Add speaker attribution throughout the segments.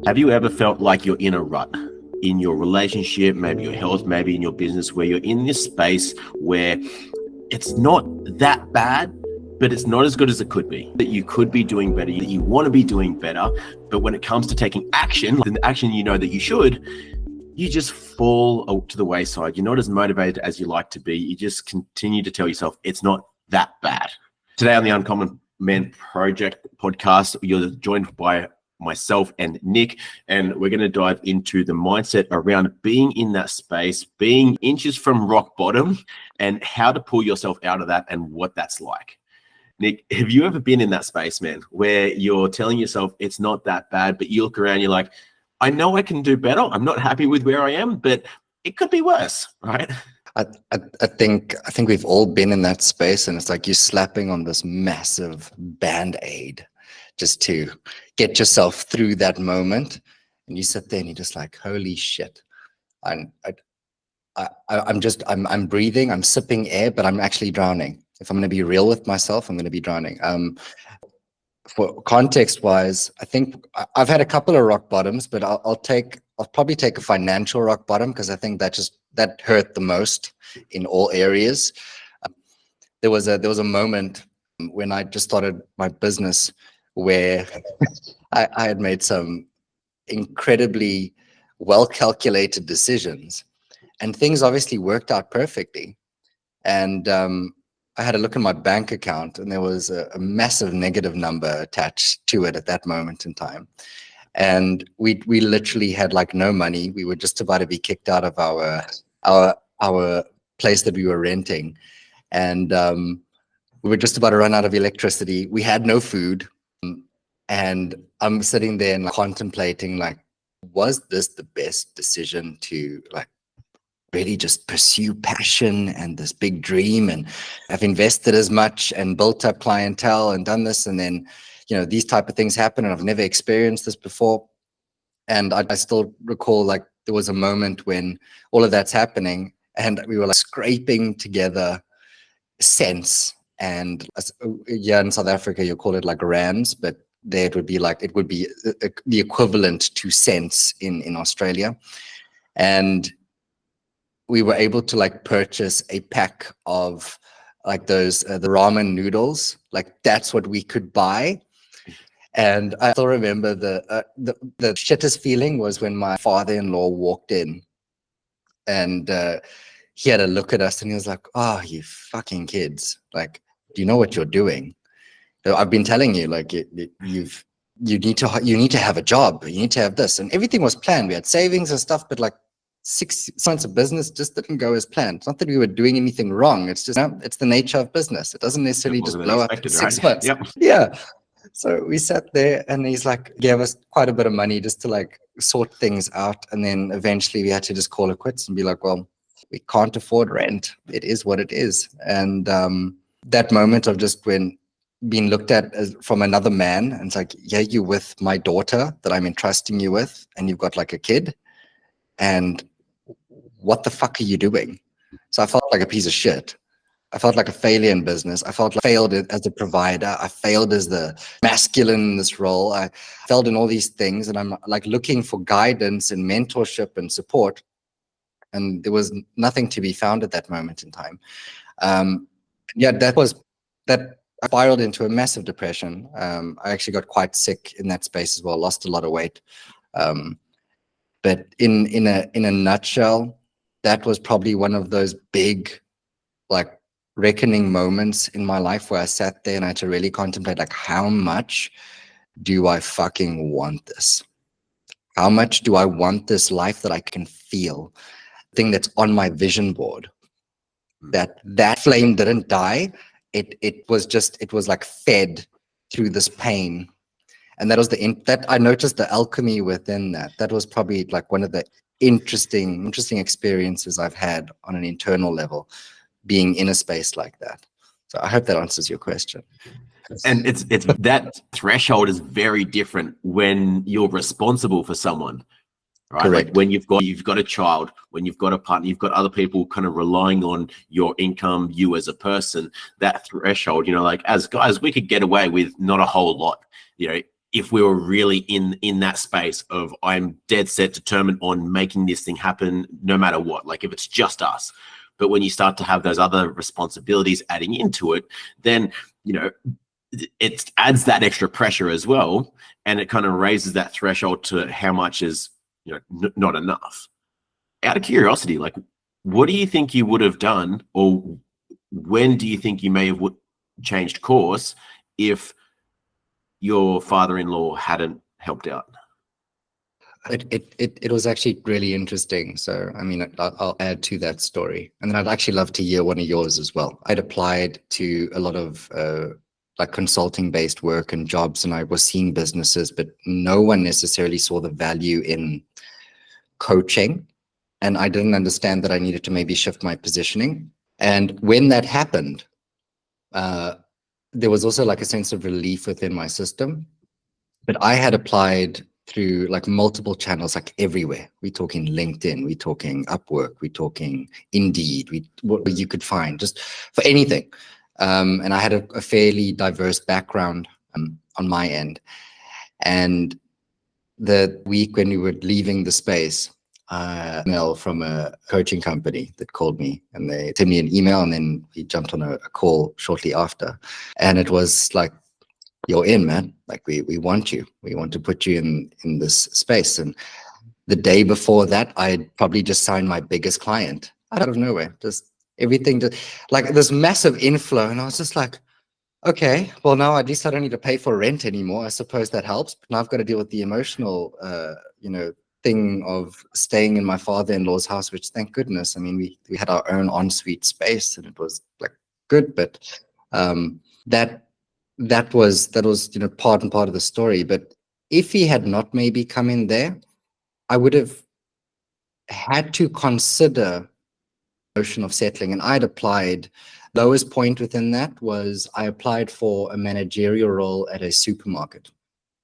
Speaker 1: Have you ever felt like you're in a rut in your relationship, maybe your health, maybe in your business, where you're in this space where it's not that bad, but it's not as good as it could be, that you could be doing better, that you want to be doing better, but when it comes to taking action, the action you know that you should, you just fall to the wayside. You're not as motivated as you like to be. You just continue to tell yourself it's not that bad. Today on the Uncommon Man Project podcast, you're joined by myself and Nick, and we're going to dive into the mindset around being in that space, being inches from rock bottom, and how to pull yourself out of that and what that's like. Nick, have you ever been in that space, man, where you're telling yourself it's not that bad, but you look around, you're like, I know I can do better. I'm not happy with where I am, but it could be worse, right?
Speaker 2: I think we've all been in that space, and it's like you're slapping on this massive band-aid just to get yourself through that moment. And you sit there and you're just like, holy shit. I'm breathing, I'm sipping air, but I'm actually drowning. If I'm going to be real with myself, I'm going to be drowning. For context wise, I think I've had a couple of rock bottoms, but I'll probably take a financial rock bottom, because I think that hurt the most in all areas. There was a moment when I just started my business where I had made some incredibly well calculated decisions, and things obviously worked out perfectly. And I had a look in my bank account, and there was a massive negative number attached to it at that moment in time. And we literally had like no money. We were just about to be kicked out of our place that we were renting. And we were just about to run out of electricity. We had no food. And I'm sitting there and contemplating, like, was this the best decision to like really just pursue passion and this big dream? And I've invested as much and built up clientele and done this, and then, you know, these type of things happen, and I've never experienced this before. And I still recall, like, there was a moment when all of that's happening, and we were like scraping together cents. And yeah, in South Africa you call it like rands, but there it would be the equivalent to cents in Australia. And we were able to like purchase a pack of like those the ramen noodles. Like, that's what we could buy. And I still remember the shittest feeling was when my father-in-law walked in, and he had a look at us, and he was like, "Oh, you fucking kids! Like, do you know what you're doing? I've been telling you, like, you need to have a job. You need to have this." And everything was planned. We had savings and stuff, but like 6 months of business just didn't go as planned. It's not that we were doing anything wrong. It's just, it's the nature of business. It doesn't necessarily just blow up in 6 months.
Speaker 1: Yep.
Speaker 2: Yeah. So we sat there, and he's like, gave us quite a bit of money just to like sort things out. And then eventually we had to just call it quits and be like, well, we can't afford rent. It is what it is. And that moment of just when being looked at as from another man, and it's like, yeah, you with my daughter that I'm entrusting you with, and you've got like a kid, and what the fuck are you doing? So I felt like a piece of shit. I felt like a failure in business. I felt like I failed as a provider. I failed as the masculine in this role. I failed in all these things, and I'm like looking for guidance and mentorship and support, and there was nothing to be found at that moment in time. Yeah, that spiraled into a massive depression. I actually got quite sick in that space as well. Lost a lot of weight. But in a nutshell, that was probably one of those big, like, reckoning moments in my life where I sat there and I had to really contemplate, like, how much do I fucking want this? How much do I want this life that I can feel? Thing that's on my vision board. That flame didn't die. It was like fed through this pain. And that was that I noticed the alchemy within that. That was probably like one of the interesting experiences I've had on an internal level, being in a space like that. So I hope that answers your question.
Speaker 1: And it's that threshold is very different when you're responsible for someone, right?
Speaker 2: Correct.
Speaker 1: Like when you've got a child, when you've got a partner, you've got other people kind of relying on your income, you as a person. That threshold, you know, like as guys, we could get away with not a whole lot, you know. if we were really in that space of I'm dead set determined on making this thing happen no matter what, like if it's just us. But when you start to have those other responsibilities adding into it, then, it adds that extra pressure as well. And it kind of raises that threshold to how much is, not enough. Out of curiosity, like, what do you think you would have done, or when do you think you may have changed course if your father-in-law hadn't helped out?
Speaker 2: It was actually really interesting. So, I mean, I'll add to that story. And then I'd actually love to hear one of yours as well. I'd applied to a lot of like consulting based work and jobs, and I was seeing businesses, but no one necessarily saw the value in coaching. And I didn't understand that I needed to maybe shift my positioning. And when that happened, there was also like a sense of relief within my system. But I had applied through like multiple channels, like everywhere. We're talking LinkedIn, we're talking Upwork, we're talking Indeed, what you could find, just for anything. And I had a fairly diverse background on my end. And the week when we were leaving the space, email from a coaching company that called me, and they sent me an email, and then we jumped on a call shortly after. And it was like, you're in, man. Like we want you. We want to put you in this space. And the day before that, I'd probably just signed my biggest client out of nowhere. Just everything, like this massive inflow. And I was just like, okay, well now at least I don't need to pay for rent anymore. I suppose that helps. But now I've got to deal with the emotional, thing of staying in my father-in-law's house, which thank goodness. I mean, we had our own ensuite space, and it was like good. But that was part and part of the story. But if he had not maybe come in there, I would have had to consider the notion of settling. And I'd applied. Lowest point within that was I applied for a managerial role at a supermarket.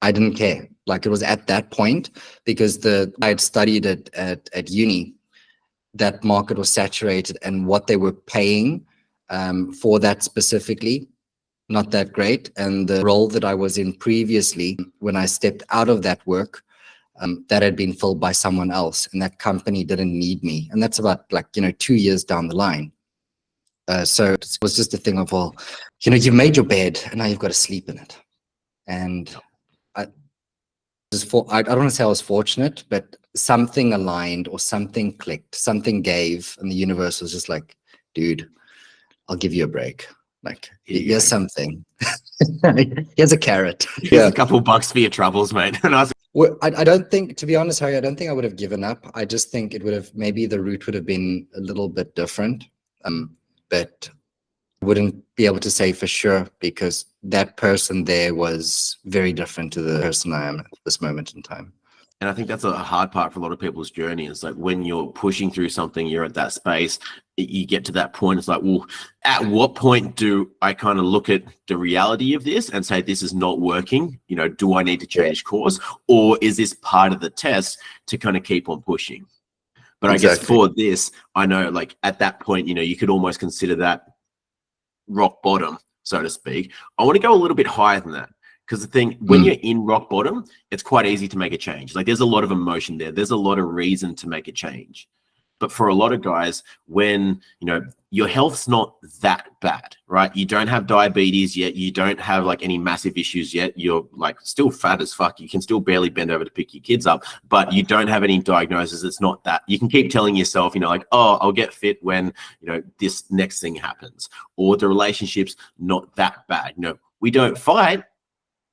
Speaker 2: I didn't care. Like, it was at that point, because I had studied it at uni. That market was saturated, and what they were paying for that specifically, not that great. And the role that I was in previously, when I stepped out of that work, that had been filled by someone else, and that company didn't need me. And that's about 2 years down the line. So it was just a thing of, well, you've made your bed and now you've got to sleep in it. And I don't want to say I was fortunate, but something aligned or something clicked, something gave, and the universe was just like, dude, I'll give you a break. Like, here's something. Here's a carrot.
Speaker 1: Here's a couple bucks for your troubles, mate. And
Speaker 2: I don't think, to be honest, Harry, I don't think I would have given up. I just think it would have, maybe the route would have been a little bit different. But I wouldn't be able to say for sure, because that person there was very different to the person I am at this moment in time.
Speaker 1: And I think that's a hard part for a lot of people's journey. It's like when you're pushing through something, you're at that space, you get to that point. It's like, well, at what point do I kind of look at the reality of this and say, this is not working? Do I need to change course? Or is this part of the test to kind of keep on pushing? But exactly. I guess for this, I know, like, at that point, you could almost consider that rock bottom, so to speak. I want to go a little bit higher than that, because the thing, when you're in rock bottom, it's quite easy to make a change. Like, there's a lot of emotion there. There's a lot of reason to make a change. But for a lot of guys, when, your health's not that bad, right? You don't have diabetes yet. You don't have any massive issues yet. You're still fat as fuck. You can still barely bend over to pick your kids up, but you don't have any diagnosis. It's not that. You can keep telling yourself, oh, I'll get fit when, this next thing happens, or the relationship's not that bad. We don't fight.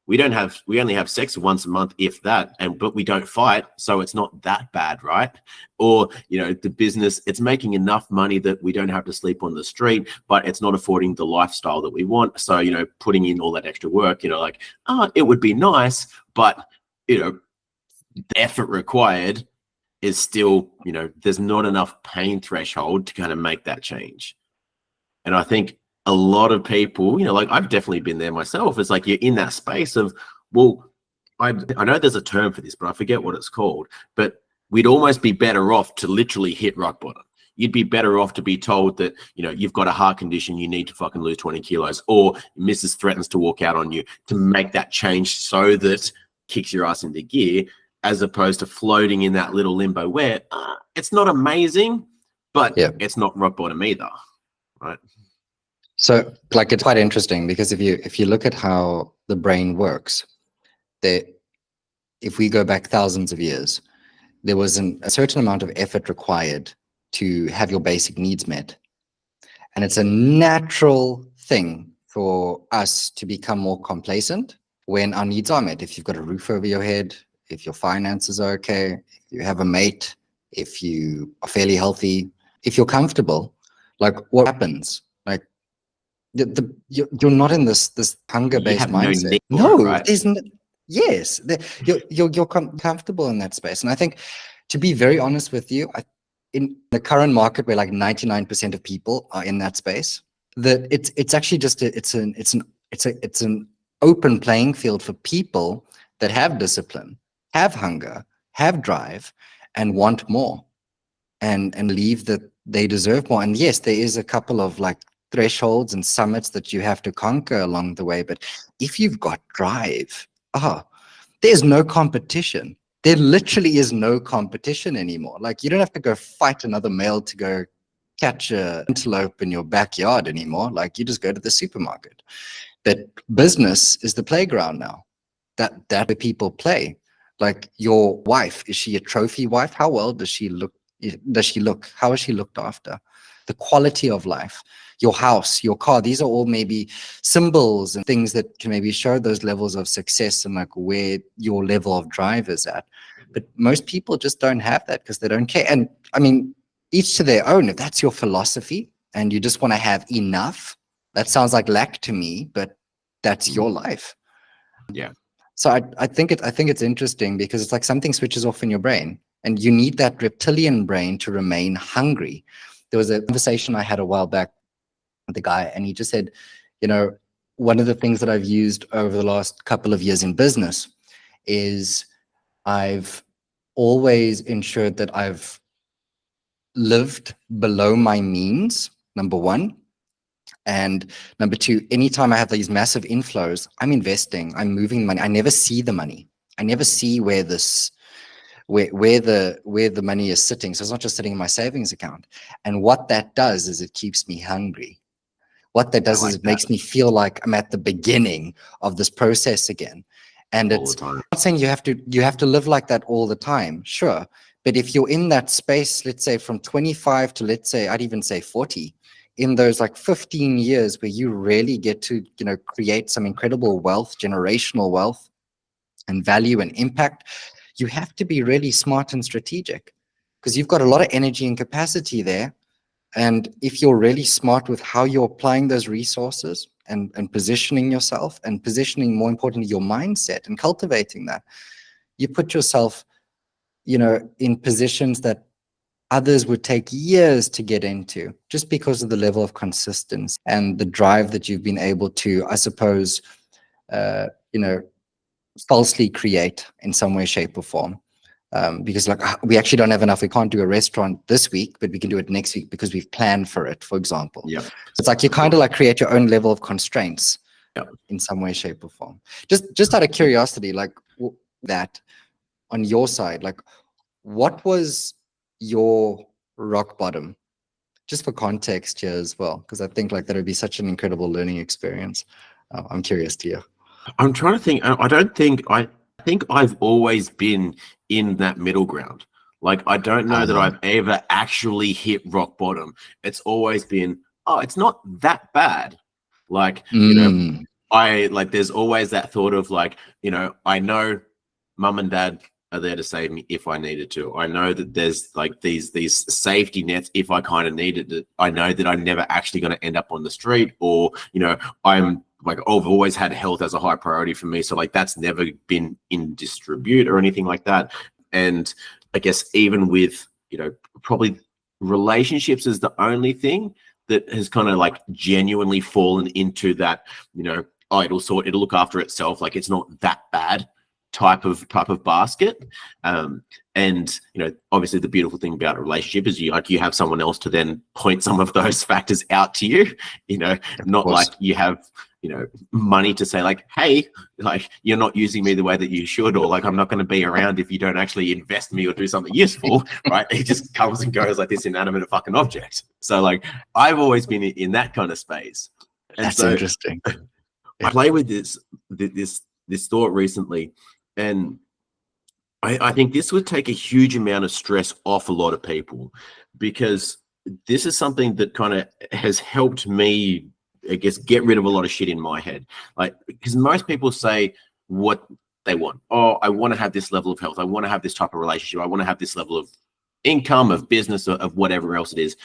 Speaker 1: We only have sex once a month, if that, but we don't fight, so it's not that bad, right? Or, the business, it's making enough money that we don't have to sleep on the street, but it's not affording the lifestyle that we want. So, putting in all that extra work, it would be nice, but, the effort required is still, there's not enough pain threshold to kind of make that change. And I think a lot of people, I've definitely been there myself. It's like you're in that space of, well, I know there's a term for this, but I forget what it's called. But we'd almost be better off to literally hit rock bottom. You'd be better off to be told that, you've got a heart condition, you need to fucking lose 20 kilos, or Mrs. threatens to walk out on you, to make that change so that kicks your ass into gear, as opposed to floating in that little limbo where it's not amazing, but it's not rock bottom either, right?
Speaker 2: So like it's quite interesting because if you look at how the brain works, if we go back thousands of years, there was a certain amount of effort required to have your basic needs met. And it's a natural thing for us to become more complacent when our needs are met. If you've got a roof over your head, if your finances are okay, if you have a mate, if you are fairly healthy, if you're comfortable, like what happens? Like you're not in this hunger-based mindset.
Speaker 1: Right?
Speaker 2: Yes, you're comfortable in that space. And I think, to be very honest with you, in the current market where like 99% of people are in that space, that it's actually just it's an open playing field for people that have discipline, have hunger, have drive, and want more, and believe that they deserve more. And yes, there is a couple of like thresholds and summits that you have to conquer along the way. But if you've got drive, there's no competition. There literally is no competition anymore. Like you don't have to go fight another male to go catch an antelope in your backyard anymore. Like you just go to the supermarket. But business is the playground now. That where people play. Like your wife, is she a trophy wife? How well does she look? How is she looked after? The quality of life, your house, your car, these are all maybe symbols and things that can maybe show those levels of success and like where your level of drive is at. But most people just don't have that because they don't care. And I mean, each to their own. If that's your philosophy and you just want to have enough, that sounds like lack to me, but that's your life.
Speaker 1: Yeah.
Speaker 2: So I think it's interesting because it's like something switches off in your brain and you need that reptilian brain to remain hungry. There was a conversation I had a while back with the guy, and he just said, you know, one of the things that I've used over the last couple of years in business is I've always ensured that I've lived below my means, number one. And number two, anytime I have these massive inflows, I'm investing, I'm moving money. I never see the money. I never see where the money is sitting. So it's not just sitting in my savings account. And what that does is it keeps me hungry. What that does is it makes me feel like I'm at the beginning of this process again. And it's not saying you have to live like that all the time, sure. But if you're in that space, let's say from 25 to, let's say, I'd even say 40, in those like 15 years where you really get to, you know, create some incredible wealth, generational wealth and value and impact, you have to be really smart and strategic because you've got a lot of energy and capacity there. And if you're really smart with how you're applying those resources and positioning yourself and positioning, more importantly, your mindset and cultivating that, you put yourself, you know, in positions that others would take years to get into just because of the level of consistency and the drive that you've been able to, I suppose, you know, falsely create in some way, shape or form. Because like we actually don't have enough. We can't do a restaurant this week, but we can do it next week because we've planned for it, for example.
Speaker 1: Yeah.
Speaker 2: So it's like you kind of like create your own level of constraints in some way, shape or form. Just out of curiosity, like that on your side, like what was your rock bottom? Just for context here as well, because I think like that would be such an incredible learning experience. I'm curious to hear.
Speaker 1: I'm trying to think. I think I've always been in that middle ground. Like, I don't know that I've ever actually hit rock bottom. It's always been, oh, it's not that bad. Like, you know, there's always that thought of like, you know, I know mum and dad are there to save me if I needed to. I know that there's like these safety nets if I kind of needed it. I know that I'm never actually going to end up on the street, or, you know, I'm like, I've always had health as a high priority for me. So like that's never been in dispute or anything like that. And I guess even with, you know, probably relationships is the only thing that has kind of like genuinely fallen into that, you know, oh, it'll look after itself. Like it's not that bad type of basket. And obviously the beautiful thing about a relationship is you have someone else to then point some of those factors out to you, not like you have money to say like, hey, like you're not using me the way that you should, or like I'm not going to be around if you don't actually invest in me or do something useful, right? It just comes and goes like this inanimate fucking object. So like I've always been in that kind of space. And
Speaker 2: that's
Speaker 1: so
Speaker 2: interesting.
Speaker 1: I play with this thought recently, and I think this would take a huge amount of stress off a lot of people, because this is something that kind of has helped me, I guess, get rid of a lot of shit in my head. Like, because most people say what they want. Oh, I want to have this level of health. I want to have this type of relationship. I want to have this level of income, of business, of whatever else it is.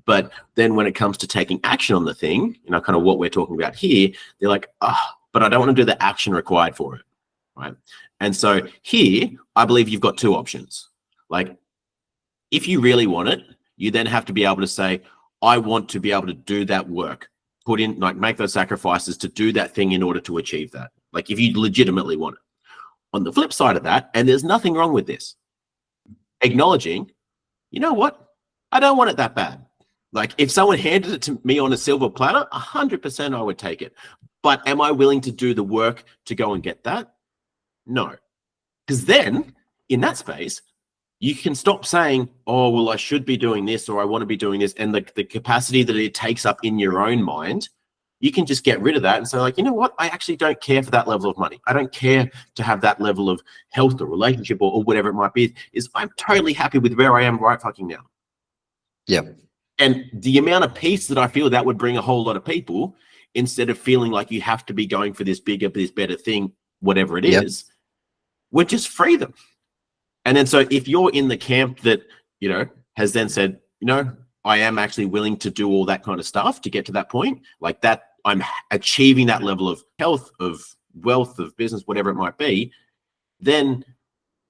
Speaker 1: But then when it comes to taking action on the thing, kind of what we're talking about here, they're like, but I don't want to do the action required for it, right? And so here, I believe you've got two options. Like, if you really want it, you then have to be able to say, I want to be able to do that work, put in, like, make those sacrifices to do that thing in order to achieve that. Like, if you legitimately want it. On the flip side of that, and there's nothing wrong with this, acknowledging, you know what? I don't want it that bad. Like, if someone handed it to me on a silver platter, 100% I would take it. But am I willing to do the work to go and get that? No. Because then, in that space, you can stop saying, oh, well, I should be doing this, or I want to be doing this. And the capacity that it takes up in your own mind, you can just get rid of that and say, like, you know what? I actually don't care for that level of money. I don't care to have that level of health or relationship or whatever it might be. I'm totally happy with where I am right fucking now.
Speaker 2: Yeah.
Speaker 1: And the amount of peace that I feel that would bring a whole lot of people, instead of feeling like you have to be going for this bigger, this better thing, whatever it is, would just free them. And then so if you're in the camp that, has then said, I am actually willing to do all that kind of stuff to get to that point, like that, I'm achieving that level of health, of wealth, of business, whatever it might be, then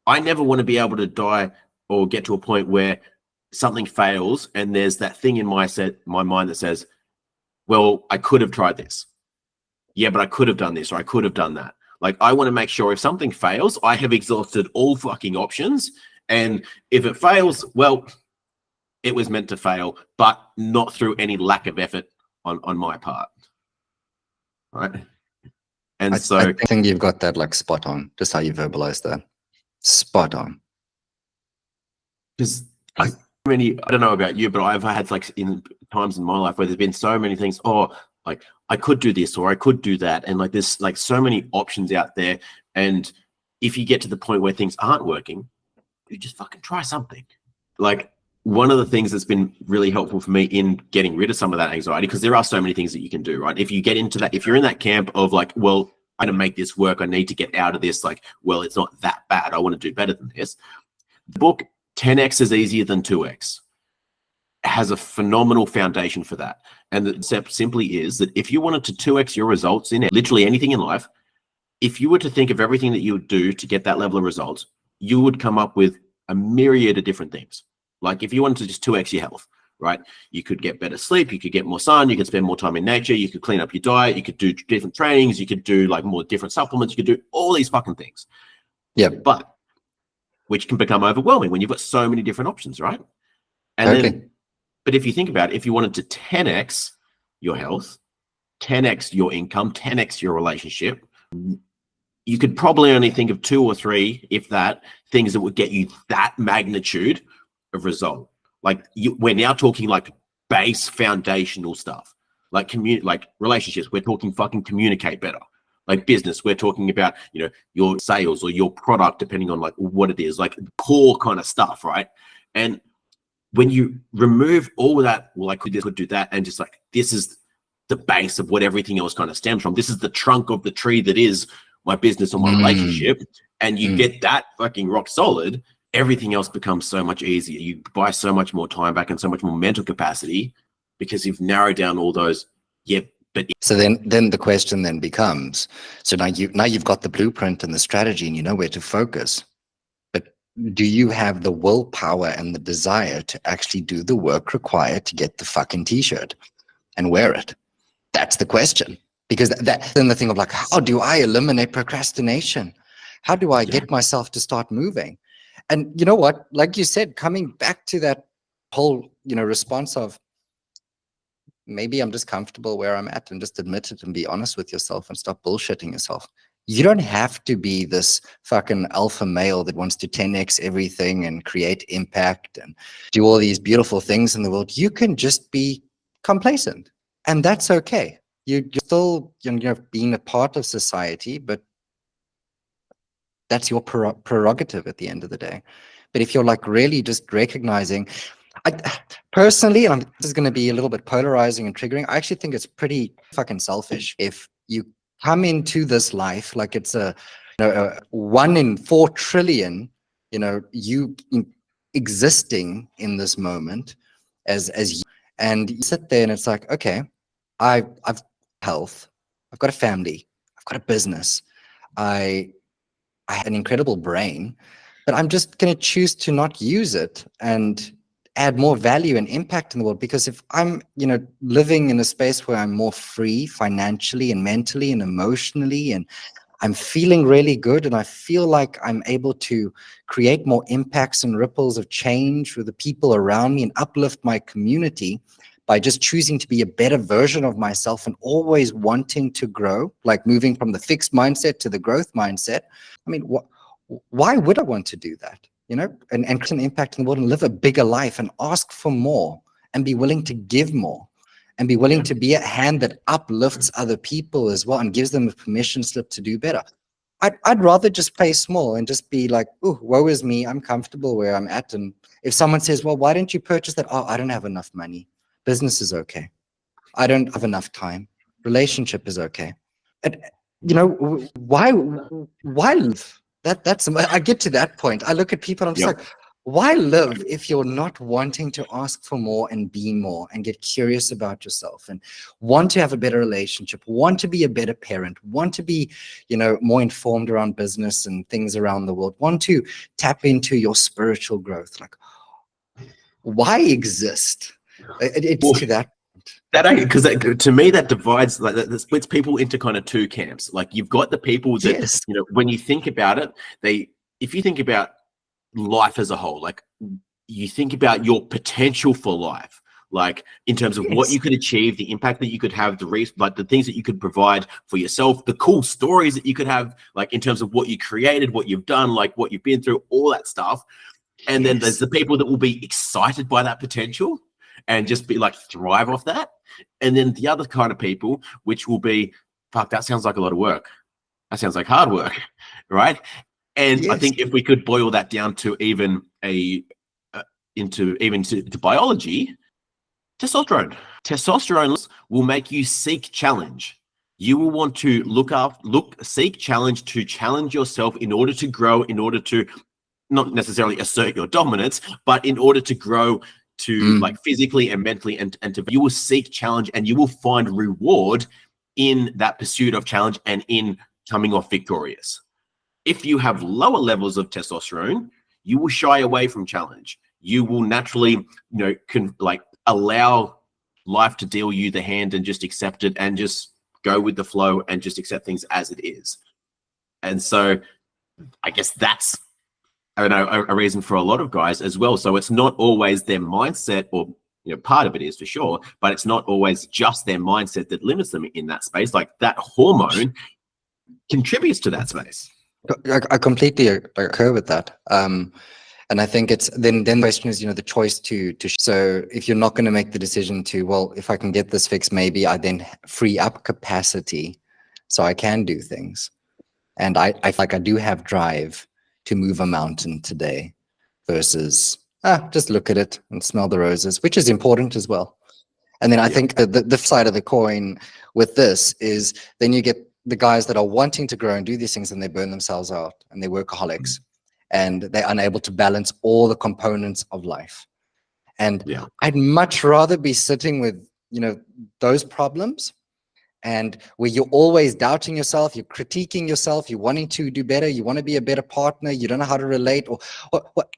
Speaker 1: I never want to be able to die or get to a point where something fails and there's that thing in my mind that says, well, I could have tried this. Yeah, but I could have done this, or I could have done that. Like, I want to make sure if something fails, I have exhausted all fucking options. And if it fails, well, it was meant to fail, but not through any lack of effort on my part. Right. And I
Speaker 2: think you've got that like spot on, just how you verbalize that. Spot on.
Speaker 1: Because I don't know about you, but I've had like in times in my life where there's been so many things, like I could do this or I could do that. And like there's like so many options out there. And if you get to the point where things aren't working, you just fucking try something. Like, one of the things that's been really helpful for me in getting rid of some of that anxiety, because there are so many things that you can do, right? If you get into that, if you're in that camp of like, well, I'm gonna make this work, I need to get out of this, like, well, it's not that bad, I want to do better than this. The book 10x is easier than 2x has a phenomenal foundation for that. And the concept simply is that if you wanted to 2x your results in literally anything in life, if you were to think of everything that you would do to get that level of results, you would come up with a myriad of different things. Like, if you wanted to just 2x your health, right? You could get better sleep, you could get more sun, you could spend more time in nature, you could clean up your diet, you could do different trainings, you could do like more different supplements, you could do all these fucking things.
Speaker 2: Yeah.
Speaker 1: But which can become overwhelming when you've got so many different options, right? And then, but if you think about it, if you wanted to 10x your health, 10x your income, 10x your relationship, you could probably only think of 2 or 3, if that, things that would get you that magnitude of result. Like, we're now talking like base foundational stuff, like like relationships. We're talking fucking communicate better. Like business, we're talking about, your sales or your product, depending on like what it is, like core kind of stuff, right? And when you remove all of that, well, I could do that, and just like, this is the base of what everything else kind of stems from. This is the trunk of the tree that is my business or my relationship. And you get that fucking rock solid, everything else becomes so much easier. You buy so much more time back and so much more mental capacity because you've narrowed down all those.
Speaker 2: So then the question then becomes, so now you've got the blueprint and the strategy and you know where to focus, but do you have the willpower and the desire to actually do the work required to get the fucking t-shirt and wear it? That's the question. Because that's then the thing of like, how do I eliminate procrastination? How do I get myself to start moving? And you know what, like you said, coming back to that whole, response of, maybe I'm just comfortable where I'm at, and just admit it and be honest with yourself and stop bullshitting yourself. You don't have to be this fucking alpha male that wants to 10x everything and create impact and do all these beautiful things in the world. You can just be complacent, and that's okay. You're still, being a part of society, but that's your prerogative at the end of the day. But if you're like really just recognizing, I personally, and this is going to be a little bit polarizing and triggering, I actually think it's pretty fucking selfish if you come into this life like it's a 1 in 4 trillion, you existing in this moment as you, and you sit there and it's like, okay, I've health, I've got a family, I've got a business, I have an incredible brain, but I'm just going to choose to not use it and add more value and impact in the world. Because if I'm, living in a space where I'm more free financially and mentally and emotionally, and I'm feeling really good, and I feel like I'm able to create more impacts and ripples of change with the people around me and uplift my community by just choosing to be a better version of myself and always wanting to grow, like moving from the fixed mindset to the growth mindset. I mean, why would I want to do that? And create an impact in the world and live a bigger life and ask for more and be willing to give more and be willing to be a hand that uplifts other people as well and gives them a permission slip to do better. I'd rather just play small and just be like, oh, woe is me, I'm comfortable where I'm at. And if someone says, well, why don't you purchase that? Oh, I don't have enough money. Business is okay. I don't have enough time. Relationship is okay. And why live? That's I get to that point. I look at people and I'm just like, why live if you're not wanting to ask for more and be more and get curious about yourself and want to have a better relationship, want to be a better parent, want to be, more informed around business and things around the world, want to tap into your spiritual growth? Like, why exist? It's to that.
Speaker 1: Because to me that divides, like that splits people into kind of two camps. Like you've got the people that when you think about it, if you think about life as a whole, like you think about your potential for life, like in terms of what you could achieve, the impact that you could have, the things that you could provide for yourself, the cool stories that you could have, like in terms of what you created, what you've done, like what you've been through, all that stuff. And then there's the people that will be excited by that potential and just be like thrive off that. And then the other kind of people, which will be, fuck, that sounds like a lot of work. That sounds like hard work, right? And I think if we could boil that down to even to biology, testosterone will make you seek challenge. You will want to seek challenge, to challenge yourself in order to grow, in order to not necessarily assert your dominance, but in order to grow, to like physically and mentally, and you will seek challenge and you will find reward in that pursuit of challenge and in coming off victorious. If you have lower levels of testosterone, you will shy away from challenge. You will naturally, allow life to deal you the hand and just accept it and just go with the flow and just accept things as it is. And so I guess that's a reason for a lot of guys as well. So it's not always their mindset, or part of it is for sure, but it's not always just their mindset that limits them in that space. Like that hormone contributes to that space.
Speaker 2: I completely occur with that. And I think it's then the question is, the choice to so if you're not going to make the decision to, well, if I can get this fixed, maybe I then free up capacity so I can do things. And I feel like I do have drive to move a mountain today versus just look at it and smell the roses, which is important as well. And then I think the side of the coin with this is then you get the guys that are wanting to grow and do these things and they burn themselves out and they're workaholics and they're unable to balance all the components of life. And I'd much rather be sitting with, those problems, and where you're always doubting yourself, you're critiquing yourself, you're wanting to do better, you want to be a better partner, you don't know how to relate, or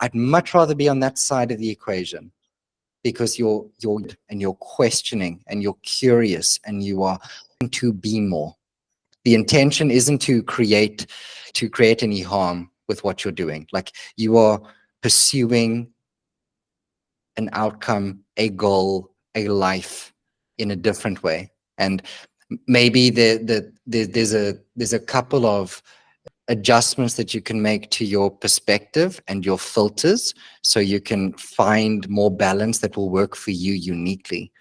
Speaker 2: I'd much rather be on that side of the equation, because you're questioning and you're curious and you are going to be more. The intention isn't to create any harm with what you're doing. Like, you are pursuing an outcome, a goal, a life in a different way. And maybe there's a couple of adjustments that you can make to your perspective and your filters, so you can find more balance that will work for you uniquely.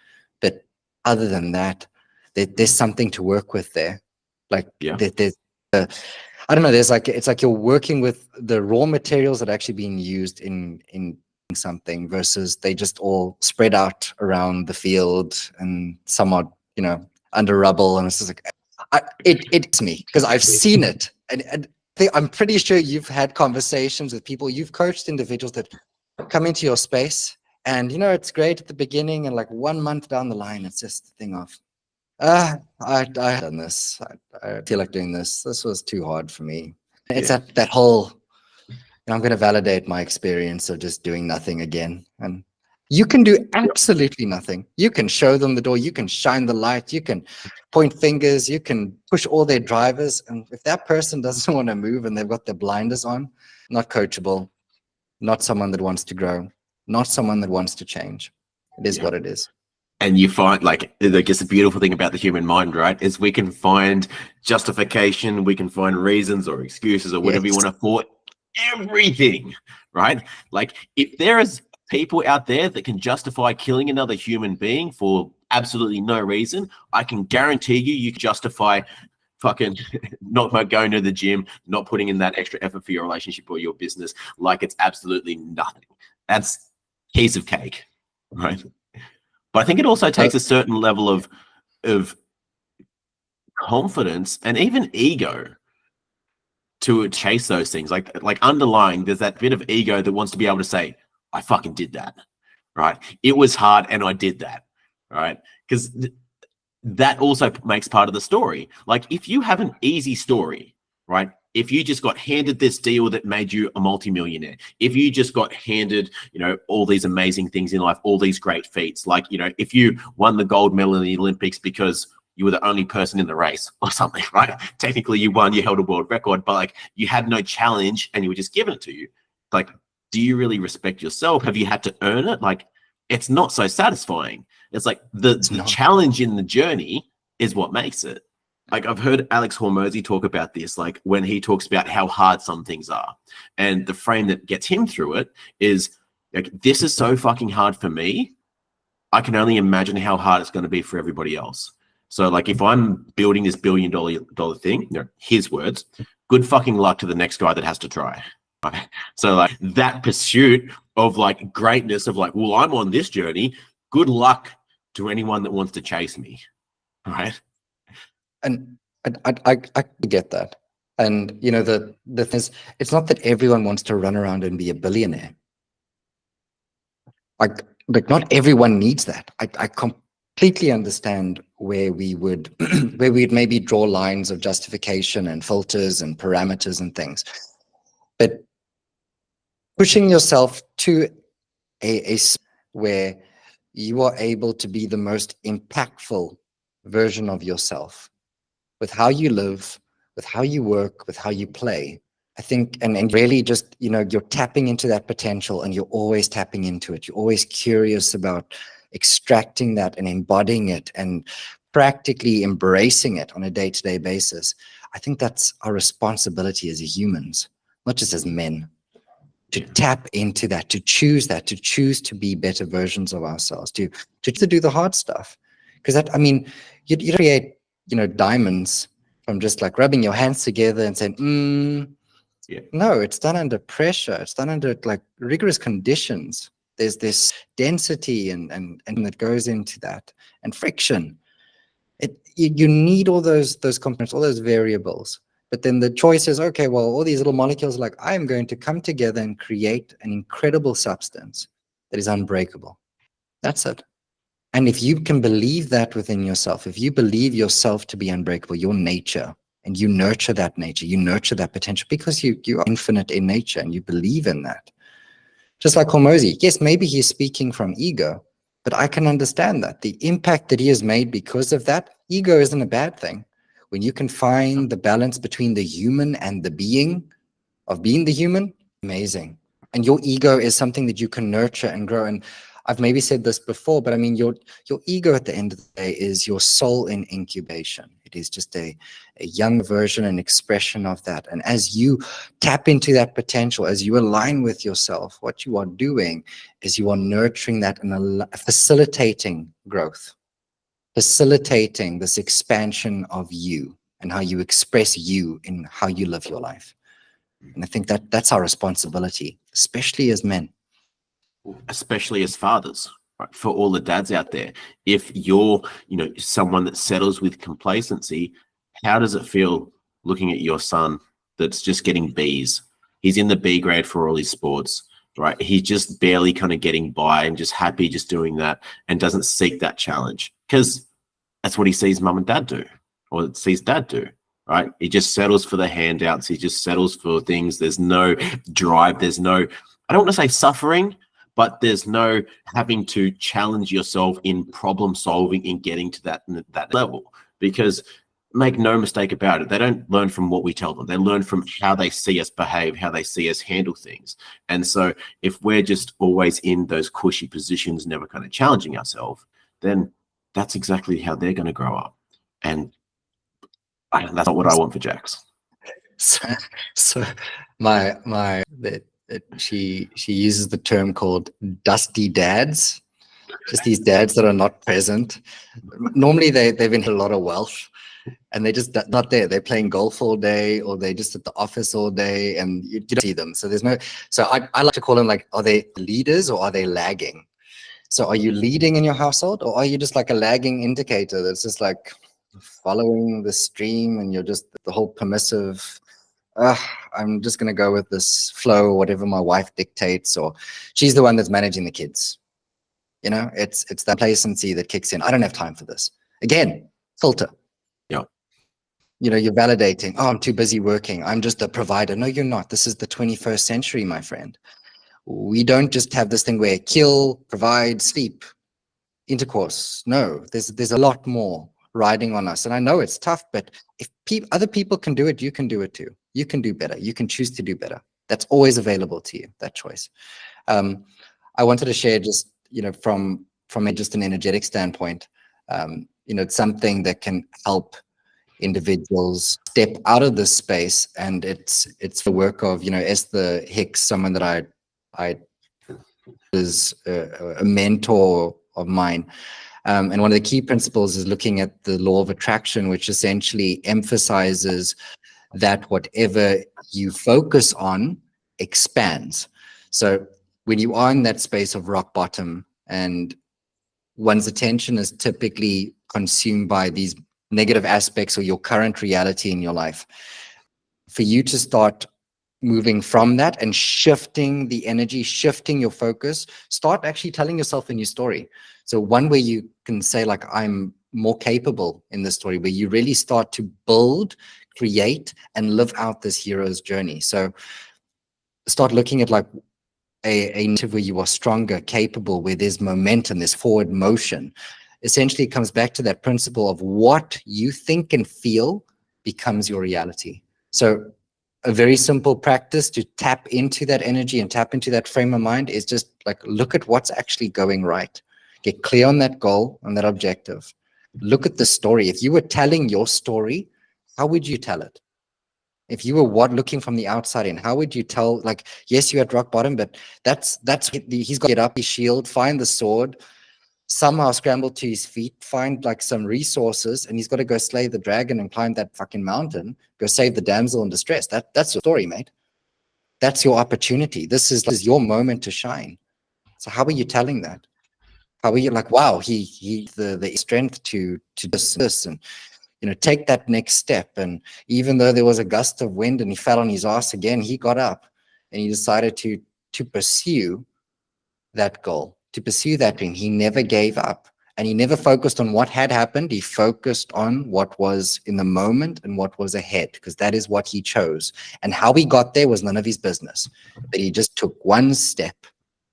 Speaker 2: But other than that, there's something to work with there. Like, there's I don't know, there's like, it's like you're working with the raw materials that are actually being used in something, versus they just all spread out around the field and somewhat, under rubble. And it's just like, it's me, because I've seen it. And I'm pretty sure you've had conversations with people, you've coached individuals that come into your space, and it's great at the beginning, and like 1 month down the line, it's just the thing of, I've done this. I feel like doing this. This was too hard for me. It's that whole, I'm going to validate my experience of just doing nothing again. And you can do absolutely nothing. You can show them the door. You can shine the light. You can point fingers. You can push all their drivers. And if that person doesn't want to move and they've got their blinders on, not coachable, not someone that wants to grow, not someone that wants to change. It is what it is.
Speaker 1: And you find, like, I guess the beautiful thing about the human mind, right, is we can find justification, we can find reasons or excuses or whatever you want to for everything, right? Like, if there is people out there that can justify killing another human being for absolutely no reason, I can guarantee you can justify fucking not going to the gym, not putting in that extra effort for your relationship or your business, like it's absolutely nothing. That's piece of cake, right? But I think it also takes a certain level of confidence and even ego to chase those things. Like underlying, there's that bit of ego that wants to be able to say, I fucking did that, right? It was hard and I did that, right? Because that also makes part of the story. Like, if you have an easy story, right? If you just got handed this deal that made you a multimillionaire, if you just got handed, all these amazing things in life, all these great feats, like, if you won the gold medal in the Olympics because you were the only person in the race or something, right? Technically you won, you held a world record, but like, you had no challenge and you were just given it to you. Like, do you really respect yourself? Have you had to earn it? Like, it's not so satisfying. It's like the challenge in the journey is what makes it. Like, I've heard Alex Hormozy talk about this, like when he talks about how hard some things are, and the frame that gets him through it is like, this is so fucking hard for me. I can only imagine how hard it's going to be for everybody else. So like, if I'm building this $1 billion thing, his words, good fucking luck to the next guy that has to try. Right? So like, that pursuit of like greatness of like, well, I'm on this journey. Good luck to anyone that wants to chase me. Right.
Speaker 2: And I get that. And, the thing is, it's not that everyone wants to run around and be a billionaire. Like not everyone needs that. I completely understand where we would, where we'd maybe draw lines of justification and filters and parameters and things. But pushing yourself to a where you are able to be the most impactful version of yourself, with how you live, with how you work, with how you play. I think, and really just, you're tapping into that potential, and you're always tapping into it. You're always curious about extracting that and embodying it and practically embracing it on a day-to-day basis. I think that's our responsibility as humans, not just as men, to tap into that, to choose to be better versions of ourselves, to do the hard stuff. Because that, you create, diamonds from just like rubbing your hands together and saying, no, it's done under pressure. It's done under like rigorous conditions. There's this density and that goes into that, and friction. You need all those components, all those variables. But then the choice is, okay, well, all these little molecules, like, I'm going to come together and create an incredible substance that is unbreakable. That's it. And if you can believe that within yourself, if you believe yourself to be unbreakable, your nature, and you nurture that nature, you nurture that potential, because you are infinite in nature and you believe in that. Just like Hormozy, yes, maybe he's speaking from ego, but I can understand that. The impact that he has made because of that, ego isn't a bad thing. when you can find the balance between the human and the being of being the human, amazing. And your ego is something that you can nurture and grow. And I've maybe said this before, but I mean, your ego at the end of the day is your soul in incubation. It is just a young version and expression of that. And as you tap into that potential, as you align with yourself, what you are doing is you are nurturing that and facilitating growth, facilitating this expansion of you and how you express you in how you live your life. And I think that that's our responsibility, especially as men.
Speaker 1: Especially as fathers, right? For all the dads out there, if you're, someone that settles with complacency, how does it feel looking at your son that's just getting Bs? He's in the B grade for all his sports, right? He's just barely kind of getting by and just happy just doing that and doesn't seek that challenge because that's what he sees mum and dad do, or sees dad do. Right? He just settles for the handouts. He just settles for things. There's no drive. There's no, I don't want to say suffering, but there's no having to challenge yourself in problem solving in getting to that level. Because make no mistake about it, they don't learn from what we tell them. They learn from how they see us behave, how they see us handle things. And so if we're just always in those cushy positions, never kind of challenging ourselves, then that's exactly how they're going to grow up. And that's not what I want for Jax.
Speaker 2: So she uses the term called dusty dads, just these dads that are not present. Normally they've inherited a lot of wealth and they're just not there. They're playing golf all day, or they're just at the office all day, and you don't see them. So I like to call them like, are they leaders or are they lagging? So are you leading in your household, or are you just like a lagging indicator that's just like following the stream and you're just the whole permissive, I'm just going to go with this flow, whatever my wife dictates, or she's the one that's managing the kids. It's that complacency that kicks in. I don't have time for this. Again, filter.
Speaker 1: Yeah.
Speaker 2: You're validating. Oh, I'm too busy working. I'm just a provider. No, you're not. This is the 21st century, my friend. We don't just have this thing where kill, provide, sleep, intercourse. No, there's a lot more riding on us. And I know it's tough, but if other people can do it, you can do it too. You can do better. You can choose to do better. That's always available to you, that choice. I wanted to share just, from just an energetic standpoint, it's something that can help individuals step out of this space. And it's the work of, Esther Hicks, someone that I is a mentor of mine. And one of the key principles is looking at the law of attraction, which essentially emphasizes that whatever you focus on expands. So when you are in that space of rock bottom and one's attention is typically consumed by these negative aspects or your current reality in your life, for you to start moving from that and shifting the energy, shifting your focus, start actually telling yourself a new story. So one way you can say, like, I'm more capable in this story, where you really start to build, create, and live out this hero's journey. So start looking at like a narrative where you are stronger, capable, where there's momentum, there's forward motion. Essentially, it comes back to that principle of what you think and feel becomes your reality. So a very simple practice to tap into that energy and tap into that frame of mind is just like, look at what's actually going right. Get clear on that goal, on that objective. Look at the story. If you were telling your story, how would you tell it? If you were looking from the outside in, how would you tell, like, yes, you're at rock bottom, but he's got to get up his shield, find the sword, somehow scramble to his feet, find like some resources, and he's got to go slay the dragon and climb that fucking mountain, go save the damsel in distress. That's your story, mate. That's your opportunity. This is your moment to shine. So how are you telling that? How are you like, wow, he the strength to this and take that next step. And even though there was a gust of wind and he fell on his ass again, he got up and he decided to pursue that goal, to pursue that dream. He never gave up, and he never focused on what had happened. He focused on what was in the moment and what was ahead, because that is what he chose. And how he got there was none of his business, but he just took one step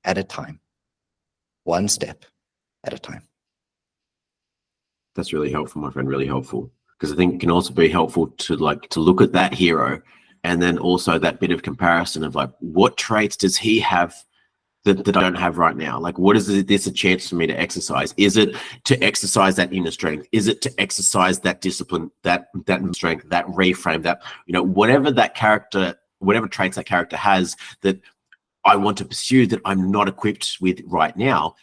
Speaker 2: at a time. One step at a time.
Speaker 1: That's really helpful, my friend, really helpful. because I think it can also be helpful to look at that hero and then also that bit of comparison of like, what traits does he have that I don't have right now? Like, what is this a chance for me to exercise? Is it to exercise that inner strength? Is it to exercise that discipline, that strength, that reframe, that, whatever traits that character has that I want to pursue that I'm not equipped with right now?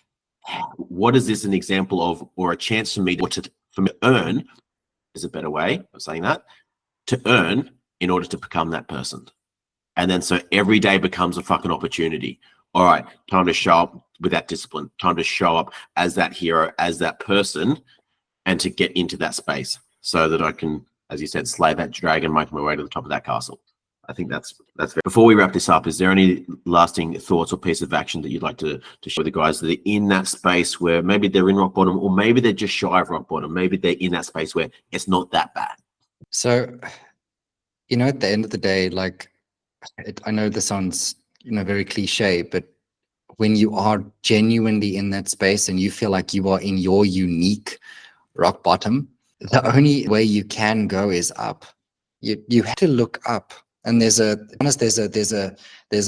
Speaker 1: What is this an example of, or a chance for me to earn, is a better way of saying that, to earn in order to become that person? And then so every day becomes a fucking opportunity. All right, time to show up with that discipline, time to show up as that hero, as that person, and to get into that space so that I can, as you said, slay that dragon, make my way to the top of that castle. I think that's fair. Before we wrap this up, is there any lasting thoughts or piece of action that you'd like to show the guys that are in that space where maybe they're in rock bottom, or maybe they're just shy of rock bottom, maybe they're in that space where it's not that bad?
Speaker 2: So, at the end of the day, I know this sounds, very cliche, but when you are genuinely in that space and you feel like you are in your unique rock bottom, the only way you can go is up. You have to look up. And there's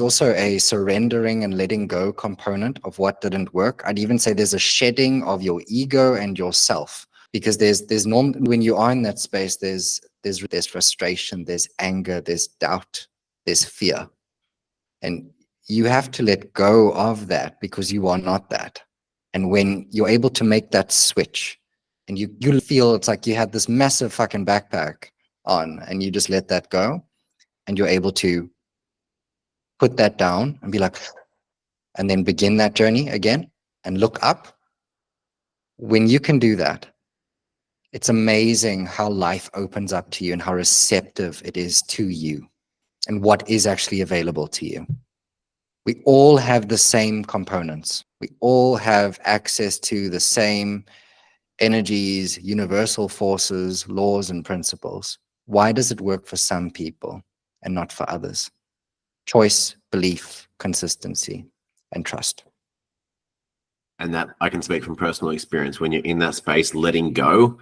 Speaker 2: also a surrendering and letting go component of what didn't work. I'd even say there's a shedding of your ego and yourself, because there's normally, when you are in that space, there's frustration, there's anger, there's doubt, there's fear. And you have to let go of that, because you are not that. And when you're able to make that switch and you feel it's like you had this massive fucking backpack on and you just let that go, and you're able to put that down and be like, and then begin that journey again and look up. When you can do that, it's amazing how life opens up to you and how receptive it is to you and what is actually available to you. We all have the same components. We all have access to the same energies, universal forces, laws, and principles. Why does it work for some people and not for others? Choice, belief, consistency, and trust.
Speaker 1: And that I can speak from personal experience. When you're in that space, letting go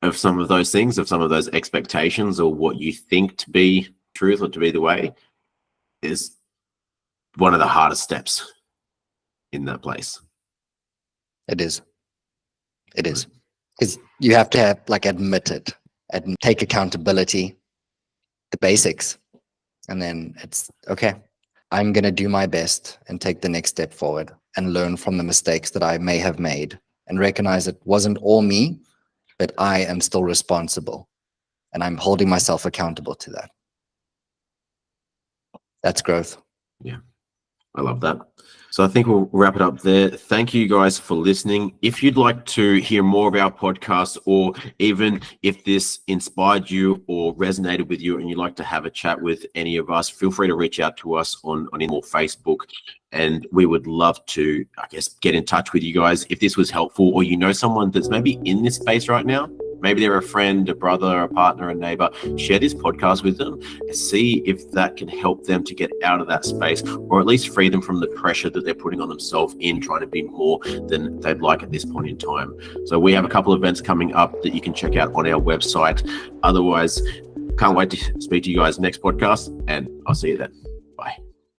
Speaker 1: of some of those things, of some of those expectations, or what you think to be truth or to be the way, is one of the hardest steps in that place.
Speaker 2: It is. Because you have to admit it and take accountability, the basics. And then it's okay, I'm going to do my best and take the next step forward and learn from the mistakes that I may have made and recognize it wasn't all me, but I am still responsible and I'm holding myself accountable to that. That's growth.
Speaker 1: Yeah, I love that. So I think we'll wrap it up there. Thank you guys for listening. If you'd like to hear more of our podcast, or even if this inspired you or resonated with you and you'd like to have a chat with any of us, feel free to reach out to us on Facebook. And we would love to, get in touch with you guys. If this was helpful, or someone that's maybe in this space right now, maybe they're a friend, a brother, a partner, a neighbor, share this podcast with them and see if that can help them to get out of that space, or at least free them from the pressure that they're putting on themselves in trying to be more than they'd like at this point in time. So we have a couple of events coming up that you can check out on our website. Otherwise, can't wait to speak to you guys next podcast, and I'll see you then.